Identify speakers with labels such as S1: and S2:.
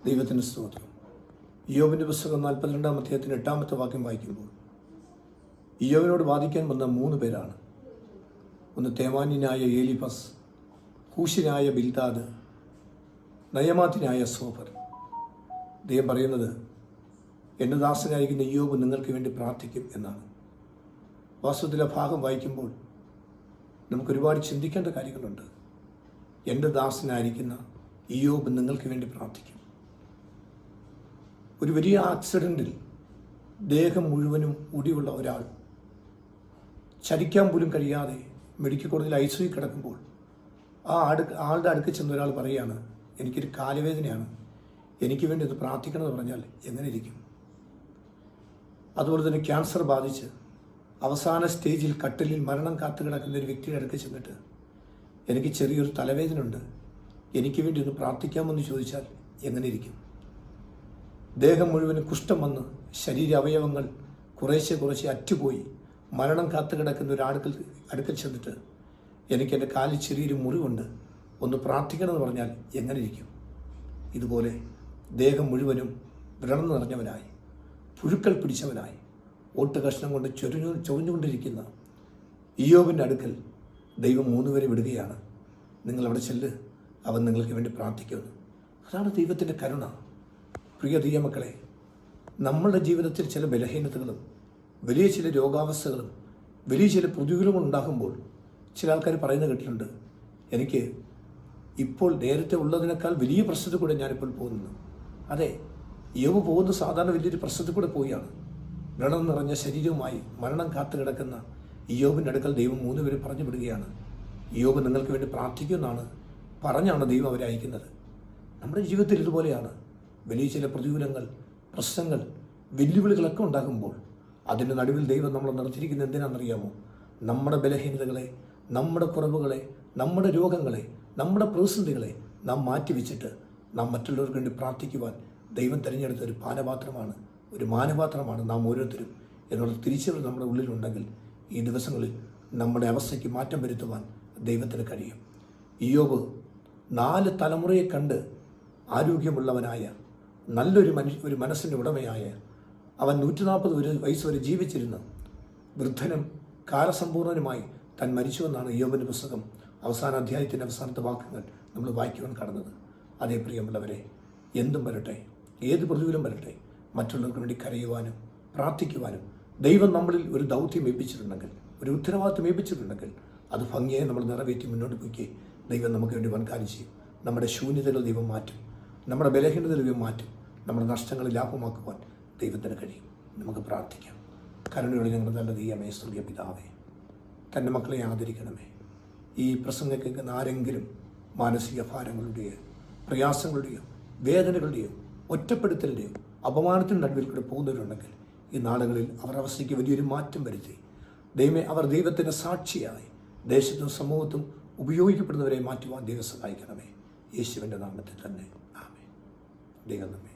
S1: ദൈവത്തിൻ്റെ സ്തോത്രം. ഇയ്യോബിൻ്റെ പുസ്തകം 42-ാം അധ്യായത്തിന് 8-ാമത്തെ വാക്യം വായിക്കുമ്പോൾ ഇയ്യോബിനോട് വാദിക്കാൻ വന്ന 3 പേരാണ്. ഒന്ന് തേമാന്യനായ ഏലിഫസ്, ഹൂഷ്യനായ ബിൽദാദ്, നയമാത്തിനായ സോഫർ. ദൈവം പറയുന്നത്, എൻ്റെ ദാസനായിരിക്കുന്ന ഇയ്യോബ് നിങ്ങൾക്ക് വേണ്ടി പ്രാർത്ഥിക്കും എന്നാണ്. വാസ്തവത്തിലെ ഭാഗം വായിക്കുമ്പോൾ നമുക്കൊരുപാട് ചിന്തിക്കേണ്ട കാര്യങ്ങളുണ്ട്. എൻ്റെ ദാസനായിരിക്കുന്ന ഇയ്യോബ് നിങ്ങൾക്ക് വേണ്ടി പ്രാർത്ഥിക്കും. ഒരു വലിയ ആക്സിഡൻറ്റിൽ ദേഹം മുഴുവനും ഒടിവുള്ള ഒരാൾ ചലിക്കാൻ പോലും കഴിയാതെ മെഡിക്കൽ കോളേജിൽ ഐസിയു കിടക്കുമ്പോൾ ആളുടെ അടുക്ക് ചെന്ന ഒരാൾ പറയുകയാണ്, എനിക്കൊരു കാലുവേദനയാണ്, എനിക്ക് വേണ്ടി ഇത് പ്രാർത്ഥിക്കണമെന്ന് പറഞ്ഞാൽ എങ്ങനെ ഇരിക്കും? അതുപോലെ തന്നെ ക്യാൻസർ ബാധിച്ച് അവസാന സ്റ്റേജിൽ കട്ടിലിൽ മരണം കാത്തു കിടക്കുന്ന ഒരു വ്യക്തിയുടെ അടുക്ക് ചെന്നിട്ട്, എനിക്ക് ചെറിയൊരു തലവേദന ഉണ്ട്, എനിക്ക് വേണ്ടി ഒന്ന് പ്രാർത്ഥിക്കാമെന്ന് ചോദിച്ചാൽ എങ്ങനെ ഇരിക്കും? ദേഹം മുഴുവനും കുഷ്ഠം വന്ന് ശരീര അവയവങ്ങൾ കുറേശ്ശെ അറ്റുപോയി മരണം കാത്തു കിടക്കുന്ന ഒരു അടുക്കൽ ചെന്നിട്ട്, എനിക്ക് എൻ്റെ കാലിൽ ചെറിയൊരു മുറിവുണ്ട്, ഒന്ന് പ്രാർത്ഥിക്കണമെന്ന് പറഞ്ഞാൽ എങ്ങനെ ഇരിക്കും? ഇതുപോലെ ദേഹം മുഴുവനും വ്രണം നിറഞ്ഞവനായി, പുഴുക്കൾ പിടിച്ചവനായി, ഓട്ട് കഷ്ണം കൊണ്ട് ചൊറിഞ്ഞുകൊണ്ടിരിക്കുന്ന ഇയ്യോബിൻ്റെ അടുക്കൽ ദൈവം 3 പേരെ വിടുകയാണ്. നിങ്ങളവിടെ ചെല്ല്, അവൻ നിങ്ങൾക്ക് വേണ്ടി പ്രാർത്ഥിക്കുമെന്ന്. അതാണ് ദൈവത്തിൻ്റെ കരുണ. പ്രിയ ദൈവമക്കളെ, നമ്മളുടെ ജീവിതത്തിൽ ചില ബലഹീനതകളും വലിയ ചില രോഗാവസ്ഥകളും വലിയ ചില പ്രതികൂലങ്ങളും ഉണ്ടാകുമ്പോൾ ചില ആൾക്കാർ പറയുന്നത് കേട്ടിട്ടുണ്ട്, എനിക്ക് ഇപ്പോൾ നേരത്തെ ഉള്ളതിനേക്കാൾ വലിയ പ്രശ്നത്തിൽ കൂടെ ഞാനിപ്പോൾ പോകുന്നു. അതെ, ഇയ്യോബ് പോകുന്ന സാധാരണ വലിയൊരു പ്രശ്നത്തിൽ കൂടെ പോവുകയാണ്. വ്രണം നിറഞ്ഞ ശരീരവുമായി മരണം കാത്തു കിടക്കുന്ന ഇയ്യോബിൻ്റെ അടുക്കൽ ദൈവം 3 പേരെ പറഞ്ഞു വിടുകയാണ്. ഇയ്യോബ് നിങ്ങൾക്ക് വേണ്ടി പ്രാർത്ഥിക്കുമെന്നാണ് പറഞ്ഞാണ് ദൈവം അവരെ അയക്കുന്നത്. നമ്മുടെ ജീവിതത്തിൽ ഇതുപോലെയാണ്. വലിയ ചില പ്രതികൂലങ്ങൾ, പ്രശ്നങ്ങൾ, വെല്ലുവിളികളൊക്കെ ഉണ്ടാകുമ്പോൾ അതിൻ്റെ നടുവിൽ ദൈവം നമ്മളെ നിർത്തിയിരിക്കുന്നത് എന്തിനാണെന്നറിയാമോ? നമ്മുടെ ബലഹീനതകളെ, നമ്മുടെ കുറവുകളെ, നമ്മുടെ രോഗങ്ങളെ, നമ്മുടെ പ്രതിസന്ധികളെ നാം മാറ്റിവെച്ചിട്ട് നാം മറ്റുള്ളവർക്ക് വേണ്ടി പ്രാർത്ഥിക്കുവാൻ ദൈവം തിരഞ്ഞെടുത്ത ഒരു മാനപാത്രമാണ് നാം ഓരോരുത്തരും എന്നുള്ള തിരിച്ചറിവ് നമ്മുടെ ഉള്ളിലുണ്ടെങ്കിൽ ഈ ദിവസങ്ങളിൽ നമ്മുടെ അവസ്ഥയ്ക്ക് മാറ്റം വരുത്തുവാൻ ദൈവത്തിന് കഴിയും. ഇയ്യോബ് 4 തലമുറയെ കണ്ട് ആരോഗ്യമുള്ളവനായ നല്ലൊരു ഒരു മനസ്സിൻ്റെ ഉടമയായ, അവൻ 140 വയസ്സ് വരെ ജീവിച്ചിരുന്ന വൃദ്ധനും കാലസമ്പൂർണനുമായി താൻ മരിച്ചുവെന്നാണ് ഇയ്യോബിൻ്റെ പുസ്തകം അവസാന അധ്യായത്തിൻ്റെ അവസാനത്തെ വാക്കുകൾ നമ്മൾ വായിക്കുവാൻ കടന്നത്. അതേ പ്രിയമുള്ളവരെ, എന്തും വരട്ടെ, ഏത് പ്രതികൂലം വരട്ടെ, മറ്റുള്ളവർക്ക് വേണ്ടി കരയുവാനും പ്രാർത്ഥിക്കുവാനും ദൈവം നമ്മളിൽ ഒരു ദൗത്യം ഏൽപ്പിച്ചിട്ടുണ്ടെങ്കിൽ, ഒരു ഉത്തരവാദിത്വം ഏൽപ്പിച്ചിട്ടുണ്ടെങ്കിൽ അത് ഭംഗിയായി നമ്മൾ നിറവേറ്റി മുന്നോട്ട് പോയിക്കേ ദൈവം നമുക്ക് വേണ്ടി വൻകാര്യം ചെയ്യും. നമ്മുടെ ശൂന്യതകൾ ദൈവം മാറ്റും, നമ്മുടെ ബലഹീനതകൾ ദൈവം മാറ്റും, നമ്മുടെ നഷ്ടങ്ങൾ ലാഭമാക്കുവാൻ ദൈവത്തിന് കഴിയും. നമുക്ക് പ്രാർത്ഥിക്കാം. കരുണയോടെ ഞങ്ങളുടെ നല്ല ദൈവമേ, സ്വർഗ്ഗീയ പിതാവേ, തൻ്റെ മക്കളെ ആദരിക്കണമേ. ഈ പ്രസംഗം കേൾക്കുന്ന ആരെങ്കിലും മാനസിക ഭാരങ്ങളുടെയോ പ്രയാസങ്ങളുടെയോ വേദനകളുടെയോ ഒറ്റപ്പെടുത്തലിൻ്റെയോ അപമാനത്തിന് നടുവിൽ കൂടെ പോകുന്നവരുണ്ടെങ്കിൽ ഈ നാളുകളിൽ അവർ അവസ്ഥയ്ക്ക് വലിയൊരു മാറ്റം വരുത്തി ദൈവമേ, അവർ ദൈവത്തിൻ്റെ സാക്ഷിയായി ദേശത്തും സമൂഹത്തും ഉപയോഗിക്കപ്പെടുന്നവരെ മാറ്റുവാൻ ദൈവം സഹായിക്കണമേ. യേശുവിൻ്റെ നാമത്തിൽ തന്നെ ആമേൻ. ദൈവം നമ്മെ